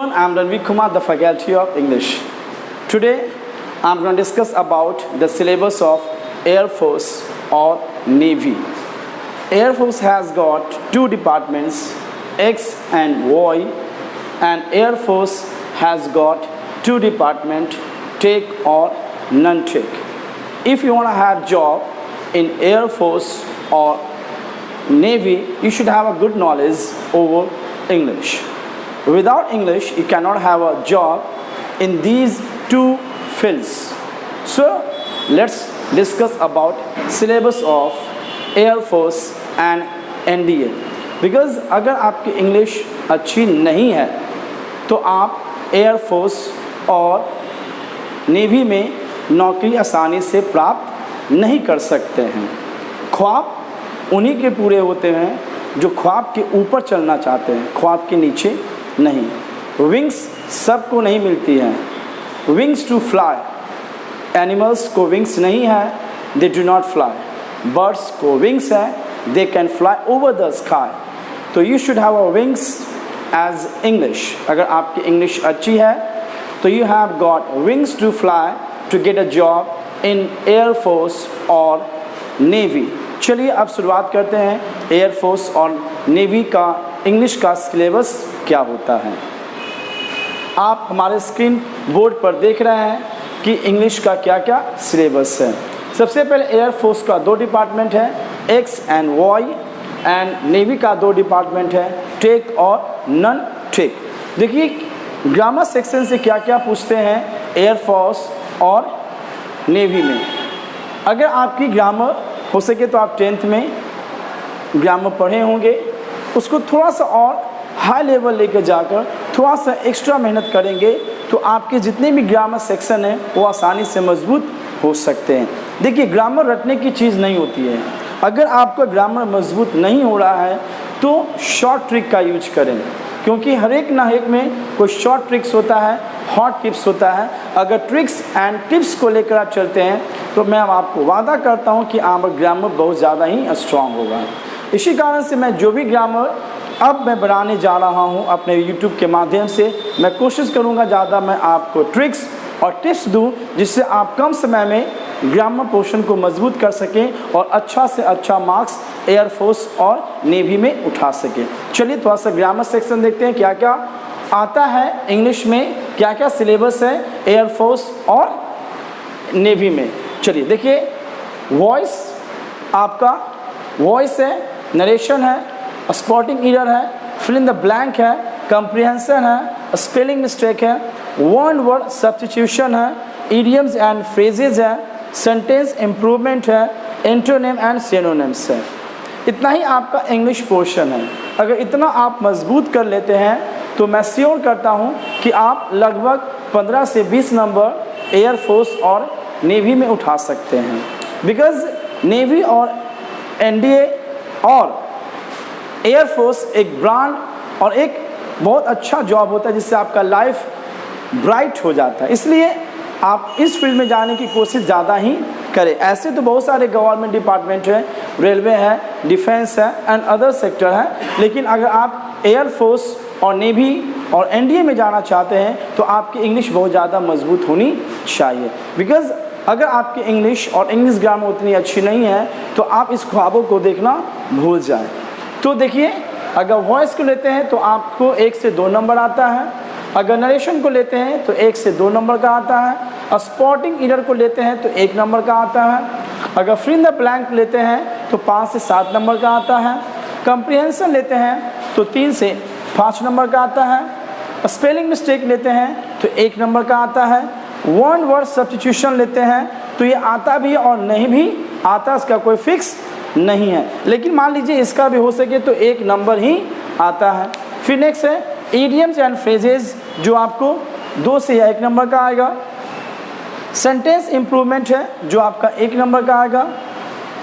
everyone, I am Ranveer Kumar, the Faculty of English. Today, I am going to discuss about the syllabus of Air Force or Navy. Air Force has got two departments, X and Y, and Air Force has got two departments, take or non-take. If you want to have job in Air Force or Navy, you should have a good knowledge over English. Without English, you cannot have a job in these two fields. So, let's discuss about syllabus of Air Force and NDA. Because अगर आपकी English अच्छी नहीं है तो आप air force और navy में नौकरी आसानी से प्राप्त नहीं कर सकते हैं। ख्वाब उन्हीं के पूरे होते हैं जो ख्वाब के ऊपर चलना चाहते हैं, ख्वाब के नीचे नहीं। विंग्स सबको नहीं मिलती हैं। विंग्स टू फ्लाई, एनिमल्स को विंग्स नहीं है, they do not fly. Birds को विंग्स है, they can fly over the sky. तो you should have a wings as English. अगर आपकी इंग्लिश अच्छी है तो you have got wings to fly to get a job in air force और navy. चलिए अब शुरुआत करते हैं एयर फोर्स और नेवी का इंग्लिश का सिलेबस क्या होता है। आप हमारे स्क्रीन बोर्ड पर देख रहे हैं कि इंग्लिश का क्या क्या सिलेबस है। सबसे पहले एयर फोर्स का दो डिपार्टमेंट है, X and Y, and navy का दो डिपार्टमेंट है, टेक और नॉन टेक। देखिए ग्रामर सेक्शन से क्या क्या पूछते हैं एयर फोर्स और नेवी में। अगर आपकी ग्रामर हो सके तो आप 10th में ग्रामर पढ़े होंगे, उसको थोड़ा सा और हाई लेवल लेकर जाकर थोड़ा सा एक्स्ट्रा मेहनत करेंगे तो आपके जितने भी ग्रामर सेक्शन हैं वो आसानी से मजबूत हो सकते हैं। देखिए ग्रामर रटने की चीज़ नहीं होती है। अगर आपका ग्रामर मजबूत नहीं हो रहा है तो शॉर्ट ट्रिक का यूज करें, क्योंकि हर एक ना एक में कोई शॉर्ट ट्रिक्स होता है, हॉट टिप्स होता है। अगर ट्रिक्स एंड टिप्स को लेकर आप चलते हैं तो मैं आपको वादा करता हूं कि आपका ग्रामर बहुत ज़्यादा ही स्ट्रांग होगा। इसी कारण से मैं जो भी ग्रामर अब मैं बनाने जा रहा हूं अपने YouTube के माध्यम से, मैं कोशिश करूंगा ज़्यादा मैं आपको ट्रिक्स और टिप्स दूं जिससे आप कम समय में ग्रामर पोर्शन को मजबूत कर सकें और अच्छा से अच्छा मार्क्स एयर फोर्स और नेवी में उठा सकें। चलिए थोड़ा सा ग्रामर सेक्शन देखते हैं क्या क्या आता है इंग्लिश में, क्या क्या सिलेबस है एयर फोर्स और नेवी में। चलिए देखिए, वॉइस आपका वॉइस है, नरेशन है, स्पॉटिंग एरर है, फिल इन द ब्लैंक है, कंप्रीहेंशन है, स्पेलिंग मिस्टेक है, वन वर्ड सब्स्टिट्यूशन है, इडियम्स एंड फ्रेजेज है, सेंटेंस इम्प्रूवमेंट है, एंटोनिम एंड सिनोनिम्स है। इतना ही आपका इंग्लिश पोर्शन है। अगर इतना आप मजबूत कर लेते हैं तो मैं श्योर करता हूं कि आप लगभग 15 से 20 नंबर एयर फोर्स और नेवी में उठा सकते हैं। बिकॉज नेवी और एनडीए और एयर फोर्स एक ब्रांड और एक बहुत अच्छा जॉब होता है जिससे आपका लाइफ ब्राइट हो जाता है। इसलिए आप इस फील्ड में जाने की कोशिश ज़्यादा ही करें। ऐसे तो बहुत सारे गवर्नमेंट डिपार्टमेंट हैं, रेलवे है, डिफेंस है एंड अदर सेक्टर है, लेकिन अगर आप एयर फोर्स और नेवी और एनडीए में जाना चाहते हैं तो आपकी इंग्लिश बहुत ज़्यादा मजबूत होनी चाहिए। बिकॉज अगर आपकी इंग्लिश और इंग्लिश ग्रामर उतनी अच्छी नहीं है तो आप इस ख्वाबों को देखना भूल जाएं। तो देखिए, अगर वॉइस को लेते हैं तो आपको 1 से 2 नंबर आता है। अगर नरेशन को लेते हैं तो 1 से 2 नंबर का आता है। स्पॉटिंग एरर को लेते हैं तो 1 नंबर का आता है। अगर फिल इन द ब्लैंक लेते हैं तो 5 से 7 नंबर का आता है। कंप्रीहेंशन लेते हैं तो 3 से 5 नंबर का आता है। स्पेलिंग मिस्टेक लेते हैं तो 1 नंबर का आता है। वन वर्ड सब्स्टिट्यूशन लेते हैं तो ये आता भी और नहीं भी आता, इसका कोई फिक्स नहीं है, लेकिन मान लीजिए इसका भी हो सके तो 1 नंबर ही आता है। फिर नेक्स्ट है इडियम्स एंड फ्रेजेस जो आपको 2 से 1 नंबर का आएगा। सेंटेंस इम्प्रूवमेंट है जो आपका 1 नंबर का आएगा।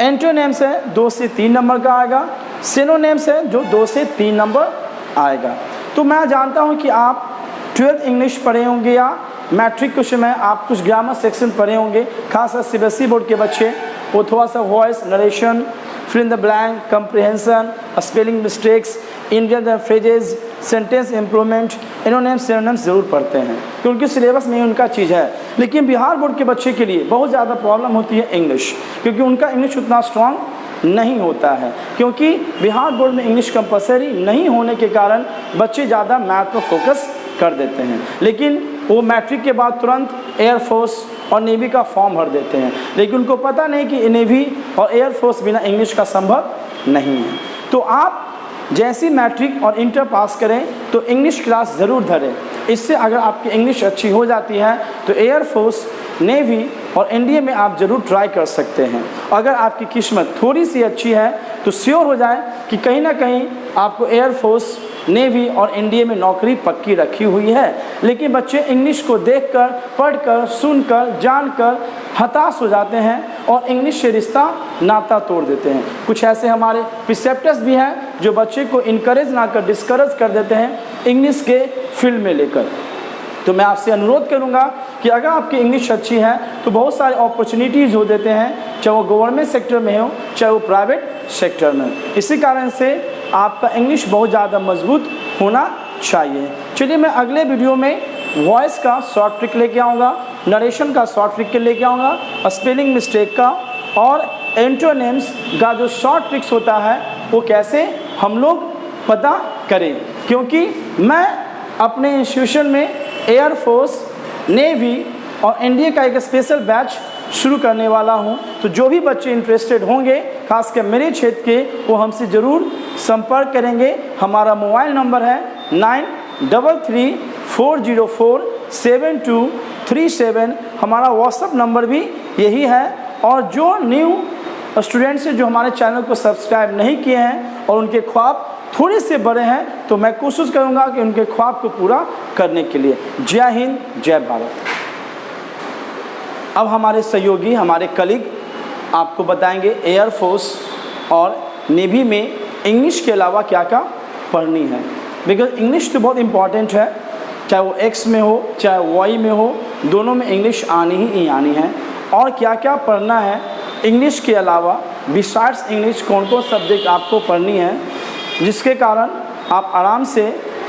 एंटोनिम्स है 2 से 3 नंबर का आएगा। सिनोनिम्स है जो 2 से 3 नंबर आएगा। तो मैं जानता हूँ कि आप 12th इंग्लिश पढ़े होंगे या मैट्रिक के समय आप कुछ ग्रामर सेक्शन पढ़े होंगे, खासकर सीबीएसई बोर्ड के बच्चे वो थोड़ा सा voice, narration, fill in the blank, comprehension, spelling mistakes, Indian phrases, sentence improvement, इन्होंने सिनोनिम्स ज़रूर पढ़ते हैं क्योंकि सिलेबस में ही उनका चीज़ है। लेकिन बिहार बोर्ड के बच्चे के लिए बहुत ज़्यादा प्रॉब्लम होती है इंग्लिश, क्योंकि उनका इंग्लिश उतना स्ट्रॉन्ग नहीं होता है, क्योंकि बिहार बोर्ड में इंग्लिश कंपलसरी नहीं होने के कारण बच्चे ज़्यादा मैथ पर फोकस कर देते हैं। लेकिन वो मैट्रिक के बाद तुरंत एयरफोर्स और नेवी का फॉर्म भर देते हैं, लेकिन उनको पता नहीं कि नेवी और एयरफोर्स बिना इंग्लिश का संभव नहीं है। तो आप जैसी मैट्रिक और इंटर पास करें तो इंग्लिश क्लास ज़रूर धरें। इससे अगर आपकी इंग्लिश अच्छी हो जाती है तो एयरफोर्स, नेवी और एनडीए में आप ज़रूर ट्राई कर सकते हैं। अगर आपकी किस्मत थोड़ी सी अच्छी है तो श्योर हो जाए कि कहीं ना कहीं आपको एयरफोर्स, नेवी और एनडीए में नौकरी पक्की रखी हुई है। लेकिन बच्चे इंग्लिश को देखकर, पढ़कर, सुनकर, जानकर हताश हो जाते हैं और इंग्लिश से रिश्ता नाता तोड़ देते हैं। कुछ ऐसे हमारे प्रिसेप्टर्स भी हैं जो बच्चे को इनकरेज ना कर डिस्करेज कर देते हैं इंग्लिश के फील्ड में लेकर। तो मैं आपसे अनुरोध करूंगा कि अगर आपकी इंग्लिश अच्छी है तो बहुत सारे अपॉर्चुनिटीज़ हो देते हैं, चाहे वो गवर्नमेंट सेक्टर में हो चाहे वो प्राइवेट सेक्टर में। इसी कारण से आपका इंग्लिश बहुत ज़्यादा मजबूत होना चाहिए। चलिए मैं अगले वीडियो में वॉइस का शॉर्ट ट्रिक लेके आऊँगा, नरेशन का शॉर्ट ट्रिक लेके आऊँगा, स्पेलिंग मिस्टेक का और एंटोनिम्स का जो शॉर्ट ट्रिक्स होता है वो कैसे हम लोग पता करें। क्योंकि मैं अपने इंस्टीट्यूशन में एयरफोर्स, नेवी और एनडीए का एक स्पेशल बैच शुरू करने वाला हूं। तो जो भी बच्चे इंटरेस्टेड होंगे खासकर मेरे क्षेत्र के, वो हमसे ज़रूर संपर्क करेंगे। हमारा मोबाइल नंबर है 9334047237। हमारा व्हाट्सअप नंबर भी यही है। और जो न्यू स्टूडेंट्स हैं जो हमारे चैनल को सब्सक्राइब नहीं किए हैं और उनके ख्वाब थोड़े से बड़े हैं, तो मैं कोशिश करूंगा कि उनके ख्वाब को पूरा करने के लिए। जय हिंद, जय भारत। अब हमारे सहयोगी, हमारे कलीग आपको बताएंगे एयरफोर्स और नेवी में इंग्लिश के अलावा क्या क्या पढ़नी है। बिकॉज इंग्लिश तो बहुत इम्पॉर्टेंट है, चाहे वो एक्स में हो चाहे वाई में हो, दोनों में इंग्लिश आनी ही आनी है। और क्या क्या पढ़ना है इंग्लिश के अलावा, बिसाइड्स इंग्लिश कौन कौन सब्जेक्ट आपको पढ़नी है, जिसके कारण आप आराम से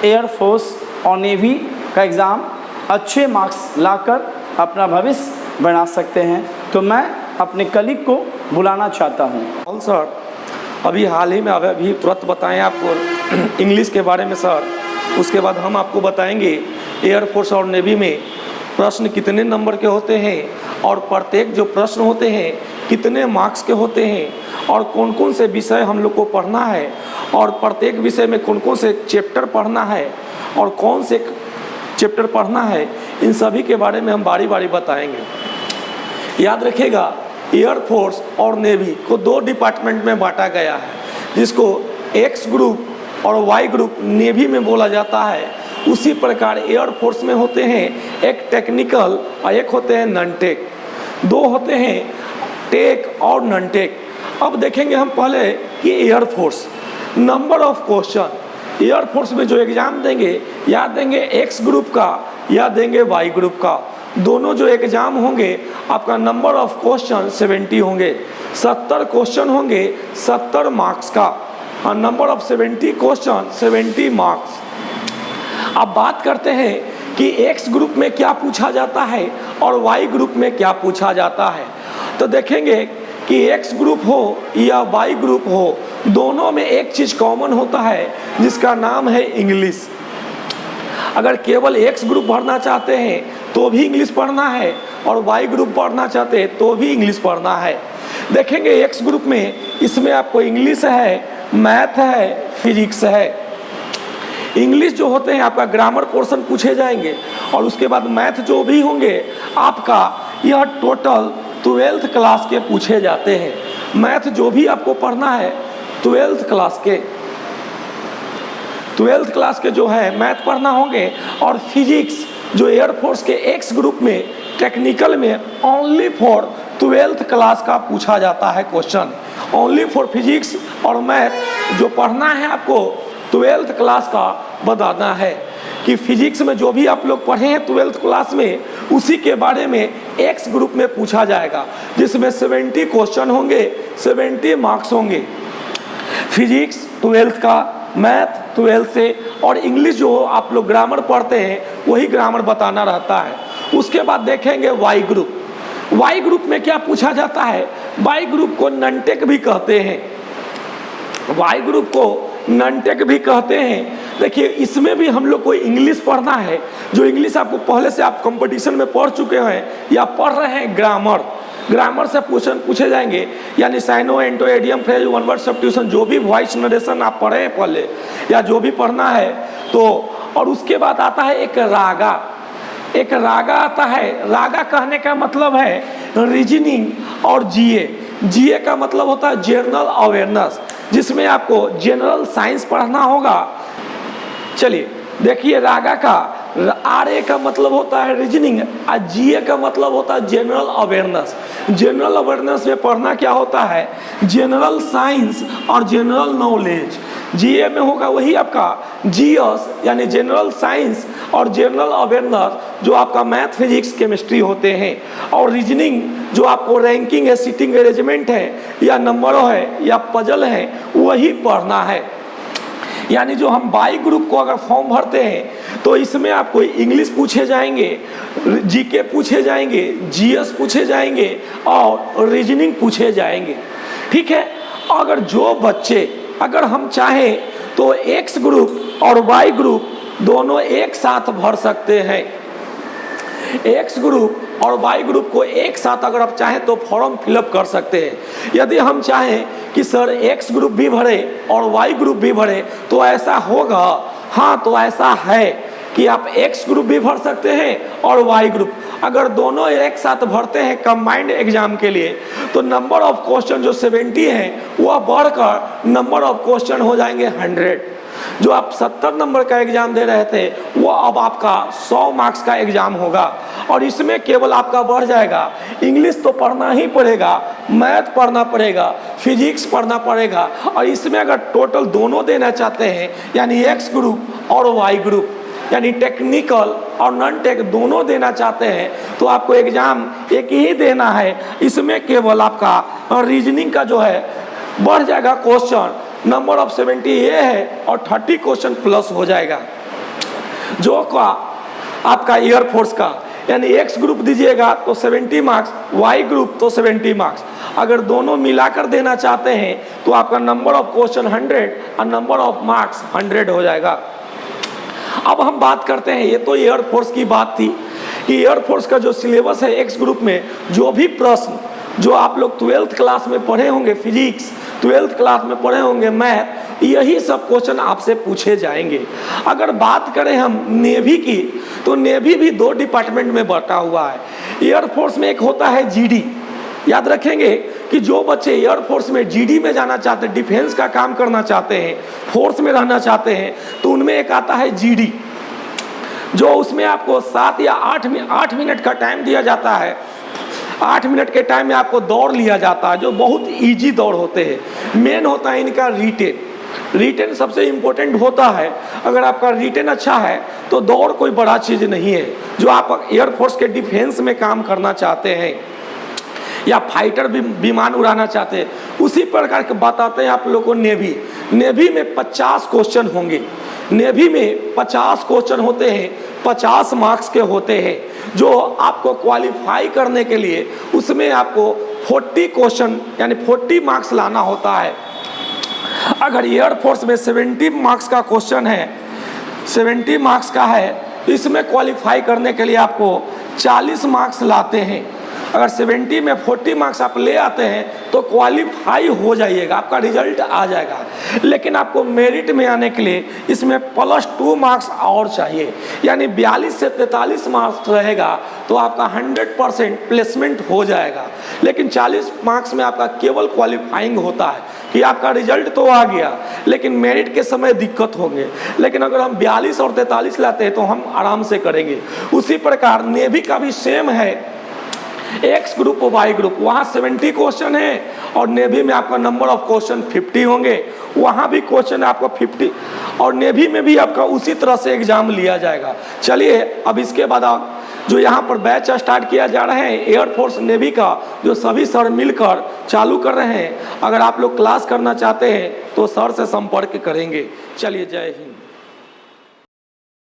एयरफोर्स और नेवी का एग्ज़ाम अच्छे मार्क्स लाकर अपना भविष्य बना सकते हैं। तो मैं अपने कलीग को बुलाना चाहता हूं। सर, अभी हाल ही में अभी तुरंत बताएं आपको इंग्लिश के बारे में सर। उसके बाद हम आपको बताएंगे एयरफोर्स और नेवी में प्रश्न कितने नंबर के होते हैं और प्रत्येक जो प्रश्न होते हैं कितने मार्क्स के होते हैं और कौन कौन से विषय हम लोग को पढ़ना है और प्रत्येक विषय में कौन कौन से चैप्टर पढ़ना है और कौन से चैप्टर पढ़ना है, इन सभी के बारे में हम बारी बारी बताएंगे। याद रखिएगा, एयरफोर्स और नेवी को दो डिपार्टमेंट में बांटा गया है, जिसको एक्स ग्रुप और वाई ग्रुप नेवी में बोला जाता है। उसी प्रकार एयरफोर्स में होते हैं एक टेक्निकल और एक होते हैं नॉन टेक। दो होते हैं टेक और नॉन टेक। अब देखेंगे हम पहले कि air force number of question, air force में जो एग्ज़ाम देंगे या देंगे एक्स ग्रुप का या देंगे वाई ग्रुप का, दोनों जो एग्ज़ाम होंगे आपका नंबर ऑफ क्वेश्चन 70 होंगे। 70 क्वेश्चन होंगे 70 मार्क्स का और नंबर ऑफ 70 क्वेश्चन 70 मार्क्स। अब बात करते हैं कि एक्स ग्रुप में क्या पूछा जाता है और वाई ग्रुप में क्या पूछा जाता है। तो देखेंगे कि एक्स ग्रुप हो या वाई ग्रुप हो, दोनों में एक चीज़ कॉमन होता है जिसका नाम है इंग्लिश। अगर केवल एक्स ग्रुप पढ़ना चाहते हैं तो भी इंग्लिश पढ़ना है और वाई ग्रुप पढ़ना चाहते हैं तो भी इंग्लिश पढ़ना है। देखेंगे एक्स ग्रुप में इसमें आपको इंग्लिश है, मैथ है, फिजिक्स है। इंग्लिश जो होते हैं आपका ग्रामर पोर्शन पूछे जाएंगे और उसके बाद मैथ जो भी होंगे आपका यह टोटल 12th क्लास के पूछे जाते हैं। मैथ जो भी आपको पढ़ना है 12th क्लास के जो है मैथ पढ़ना होंगे। और फिजिक्स जो एयरफोर्स के एक्स ग्रुप में टेक्निकल में ओनली फॉर 12th क्लास का पूछा जाता है क्वेश्चन। ओनली फॉर फिजिक्स और मैथ जो पढ़ना है आपको 12th क्लास का बताना है कि फिजिक्स में जो भी आप लोग पढ़े हैं 12th क्लास में, उसी के बारे में एक्स ग्रुप में पूछा जाएगा, जिसमें 70 क्वेश्चन होंगे, 70 मार्क्स होंगे। फिजिक्स 12th का मैथ 12 से, और इंग्लिश जो आप लोग ग्रामर पढ़ते हैं वही ग्रामर बताना रहता है। उसके बाद देखेंगे वाई ग्रुप। वाई ग्रुप में क्या पूछा जाता है? वाई ग्रुप को नॉन-टेक भी कहते हैं, वाई ग्रुप को नॉन-टेक भी कहते हैं। देखिए इसमें भी हम लोग को इंग्लिश पढ़ना है, जो इंग्लिश आपको पहले से आप कंपटीशन में पढ़ चुके हैं या पढ़ रहे हैं। ग्रामर से पूछे जाएंगे, यानी syno, anto, idiom, phrase, one word substitution, जो भी वॉइस नरेशन आप पढ़े हैं पहले या जो भी पढ़ना है तो। और उसके बाद आता है एक रागा। एक रागा आता है। रागा कहने का मतलब है रीजनिंग और जीए का मतलब होता है जनरल अवेयरनेस, जिसमें आपको जनरल साइंस पढ़ना होगा। चलिए देखिए, रागा का आर का मतलब होता है रीजनिंग और जीए का मतलब होता है जनरल अवेयरनेस। जनरल अवेयरनेस में पढ़ना क्या होता है? जनरल साइंस और जनरल नॉलेज। जीए में होगा वही आपका जीएस यानी जनरल साइंस और जनरल अवेयरनेस, जो आपका मैथ, फिजिक्स, केमिस्ट्री होते हैं। और रीजनिंग जो आपको रैंकिंग है, सीटिंग अरेंजमेंट है या नंबर है या पजल है, वही पढ़ना है। यानी जो हम बाई ग्रुप को अगर फॉर्म भरते हैं तो इसमें आपको इंग्लिश पूछे जाएंगे, जीके पूछे जाएंगे, जीएस पूछे जाएंगे और रीजनिंग पूछे जाएंगे। ठीक है। अगर हम चाहें तो एक्स ग्रुप और वाई ग्रुप दोनों एक साथ भर सकते हैं। एक्स ग्रुप और वाई ग्रुप को एक साथ अगर आप चाहें तो फॉर्म फिलअप कर सकते हैं। यदि हम चाहें कि सर एक्स ग्रुप भी भरे और वाई ग्रुप भी भरे तो ऐसा होगा? हाँ, तो ऐसा है कि आप एक्स ग्रुप भी भर सकते हैं और वाई ग्रुप। अगर दोनों एक साथ भरते हैं कंबाइंड एग्जाम के लिए तो नंबर ऑफ क्वेश्चन जो 70 हैं वह बढ़कर नंबर ऑफ क्वेश्चन हो जाएंगे 100। जो आप 70 नंबर का एग्जाम दे रहे थे वो अब आपका 100 मार्क्स का एग्जाम होगा। और इसमें केवल आपका बढ़ जाएगा, इंग्लिश तो पढ़ना ही पड़ेगा, मैथ पढ़ना पड़ेगा, फिजिक्स पढ़ना पड़ेगा। और इसमें अगर टोटल दोनों देना चाहते हैं यानी एक्स ग्रुप और वाई ग्रुप, यानी टेक्निकल और नॉन टेक दोनों देना चाहते हैं तो आपको एग्जाम एक ही देना है। इसमें केवल आपका रीजनिंग का जो है बढ़ जाएगा क्वेश्चन, नंबर ऑफ 70 ये है और 30 क्वेश्चन प्लस हो जाएगा। जो का आपका एयरफोर्स का यानी एक्स ग्रुप दीजिएगा तो 70 मार्क्स, वाई ग्रुप तो 70 मार्क्स। अगर दोनों मिलाकर देना चाहते हैं तो आपका नंबर ऑफ क्वेश्चन 100 और नंबर ऑफ मार्क्स 100 हो जाएगा। अब हम बात करते हैं, ये तो एयरफोर्स की बात थी कि एयरफोर्स का जो सिलेबस है एक्स ग्रुप में जो भी प्रश्न जो आप लोग 12th क्लास में पढ़े होंगे फिजिक्स, 12th क्लास में पढ़े होंगे मैथ, यही सब क्वेश्चन आपसे पूछे जाएंगे। अगर बात करें हम नेवी की तो नेवी भी 2 डिपार्टमेंट में बटा हुआ है। एयरफोर्स में एक होता है जीडी। याद रखेंगे कि जो बच्चे एयरफोर्स में जीडी में जाना चाहते हैं, डिफेंस का काम करना चाहते हैं, फोर्स में रहना चाहते हैं, तो उनमें एक आता है जीडी, जो उसमें आपको 7 या 8 मिनट का टाइम दिया जाता है। 8 मिनट के टाइम में आपको दौड़ लिया जाता है, जो बहुत इजी दौड़ होते हैं। मेन होता है इनका रिटेन सबसे इम्पोर्टेंट होता है। अगर आपका रिटेन अच्छा है तो दौड़ कोई बड़ा चीज़ नहीं है। जो आप एयरफोर्स के डिफेंस में काम करना चाहते हैं या फाइटर विमान उड़ाना चाहते हैं, उसी प्रकार के बताते हैं आप लोगों को नेवी में 50 क्वेश्चन होंगे। नेवी में 50 क्वेश्चन होते हैं, 50 मार्क्स के होते हैं, जो आपको क्वालिफाई करने के लिए उसमें आपको 40 क्वेश्चन यानी 40 मार्क्स लाना होता है। अगर एयरफोर्स में 70 मार्क्स का क्वेश्चन है, 70 मार्क्स का है, तो इसमें क्वालिफाई करने के लिए आपको 40 मार्क्स लाते हैं। अगर 70 में 40 मार्क्स आप ले आते हैं तो क्वालिफाई हो जाइएगा, आपका रिजल्ट आ जाएगा। लेकिन आपको मेरिट में आने के लिए इसमें +2 मार्क्स और चाहिए, यानी 42 से 43 मार्क्स रहेगा तो आपका 100% प्लेसमेंट हो जाएगा। लेकिन 40 मार्क्स में आपका केवल क्वालिफाइंग होता है कि आपका रिजल्ट तो आ गया, लेकिन मेरिट के समय दिक्कत होंगे। लेकिन अगर हम 42 और 43 लाते हैं तो हम आराम से करेंगे। उसी प्रकार नेवी का भी सेम है, एक्स ग्रुप और वाई ग्रुप, वहाँ 70 क्वेश्चन है और नेवी में आपका नंबर ऑफ क्वेश्चन 50 होंगे, वहाँ भी क्वेश्चन आपका 50 और नेवी में भी आपका उसी तरह से एग्जाम लिया जाएगा। चलिए अब इसके बाद आप जो यहाँ पर बैच स्टार्ट किया जा रहा है एयरफोर्स नेवी का, जो सभी सर मिलकर चालू कर रहे हैं। अगर आप लोग क्लास करना चाहते हैं तो सर से संपर्क करेंगे। चलिए, जय हिंद।